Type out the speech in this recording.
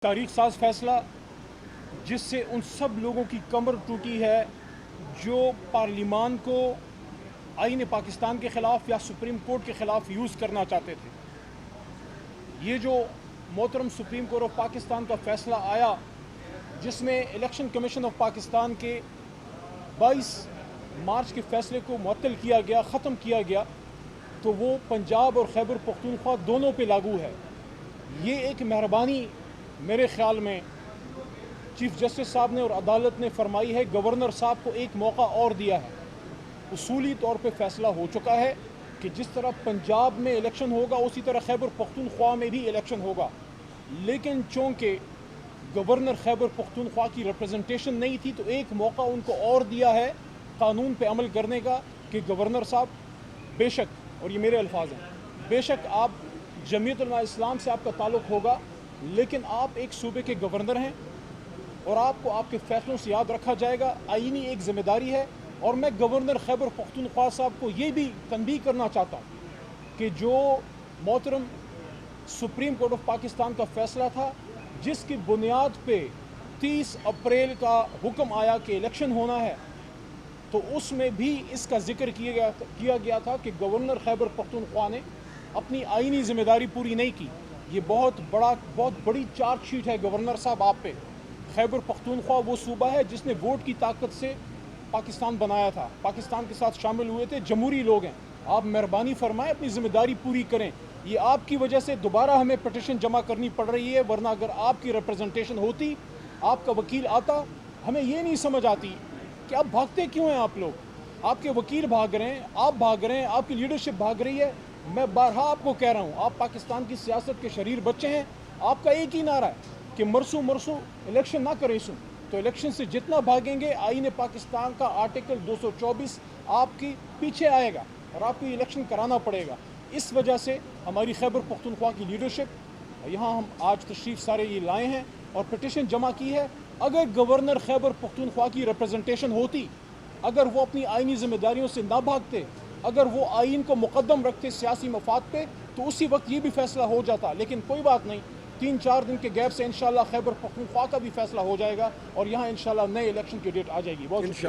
تاریخ ساز فیصلہ جس سے ان سب لوگوں کی کمر ٹوٹی ہے جو پارلیمان کو آئین پاکستان کے خلاف یا سپریم کورٹ کے خلاف یوز کرنا چاہتے تھے۔ یہ جو محترم سپریم کورٹ آف پاکستان کا فیصلہ آیا جس میں الیکشن کمیشن آف پاکستان کے 22 مارچ کے فیصلے کو معطل کیا گیا، ختم کیا گیا، تو وہ پنجاب اور خیبر پختونخوا دونوں پہ لاگو ہے۔ یہ ایک مہربانی میرے خیال میں چیف جسٹس صاحب نے اور عدالت نے فرمائی ہے، گورنر صاحب کو ایک موقع اور دیا ہے۔ اصولی طور پہ فیصلہ ہو چکا ہے کہ جس طرح پنجاب میں الیکشن ہوگا اسی طرح خیبر پختونخوا میں بھی الیکشن ہوگا، لیکن چونکہ گورنر خیبر پختونخوا کی ریپرزنٹیشن نہیں تھی تو ایک موقع ان کو اور دیا ہے قانون پہ عمل کرنے کا کہ گورنر صاحب بے شک، اور یہ میرے الفاظ ہیں، بے شک آپ جمعیت علماء اسلام سے آپ کا تعلق ہوگا لیکن آپ ایک صوبے کے گورنر ہیں اور آپ کو آپ کے فیصلوں سے یاد رکھا جائے گا، آئینی ایک ذمہ داری ہے۔ اور میں گورنر خیبر پختونخوا صاحب کو یہ بھی تنبیہ کرنا چاہتا ہوں کہ جو محترم سپریم کورٹ آف پاکستان کا فیصلہ تھا جس کی بنیاد پہ 30 اپریل کا حکم آیا کہ الیکشن ہونا ہے، تو اس میں بھی اس کا ذکر کیا گیا تھا کہ گورنر خیبر پختونخوا نے اپنی آئینی ذمہ داری پوری نہیں کی۔ یہ بہت بڑی چارج شیٹ ہے گورنر صاحب آپ پہ۔ خیبر پختونخوا وہ صوبہ ہے جس نے ووٹ کی طاقت سے پاکستان بنایا تھا، پاکستان کے ساتھ شامل ہوئے تھے، جمہوری لوگ ہیں۔ آپ مہربانی فرمائیں اپنی ذمہ داری پوری کریں۔ یہ آپ کی وجہ سے دوبارہ ہمیں پٹیشن جمع کرنی پڑ رہی ہے، ورنہ اگر آپ کی ریپرزنٹیشن ہوتی، آپ کا وکیل آتا، ہمیں یہ نہیں سمجھ آتی کہ آپ بھاگتے کیوں ہیں۔ آپ لوگ، آپ کے وکیل بھاگ رہے ہیں، آپ بھاگ رہے ہیں، آپ کی لیڈرشپ بھاگ رہی ہے۔ میں بارہا آپ کو کہہ رہا ہوں، آپ پاکستان کی سیاست کے شریر بچے ہیں۔ آپ کا ایک ہی نعرہ ہے کہ مرسو الیکشن نہ کریں سو، تو الیکشن سے جتنا بھاگیں گے آئین پاکستان کا آرٹیکل 224 آپ کی پیچھے آئے گا اور آپ کو الیکشن کرانا پڑے گا۔ اس وجہ سے ہماری خیبر پختونخوا کی لیڈرشپ یہاں ہم آج تشریف سارے یہ لائے ہیں اور پٹیشن جمع کی ہے۔ اگر گورنر خیبر پختونخوا کی ریپرزنٹیشن ہوتی، اگر وہ اپنی آئینی ذمہ داریوں سے نہ بھاگتے، اگر وہ آئین کو مقدم رکھتے سیاسی مفاد پہ، تو اسی وقت یہ بھی فیصلہ ہو جاتا۔ لیکن کوئی بات نہیں، 3-4 دن کے گیپ سے انشاءاللہ خیبر پختونخوا کا بھی فیصلہ ہو جائے گا اور یہاں انشاءاللہ نئے الیکشن کی ڈیٹ آ جائے گی۔ بہت شکریہ۔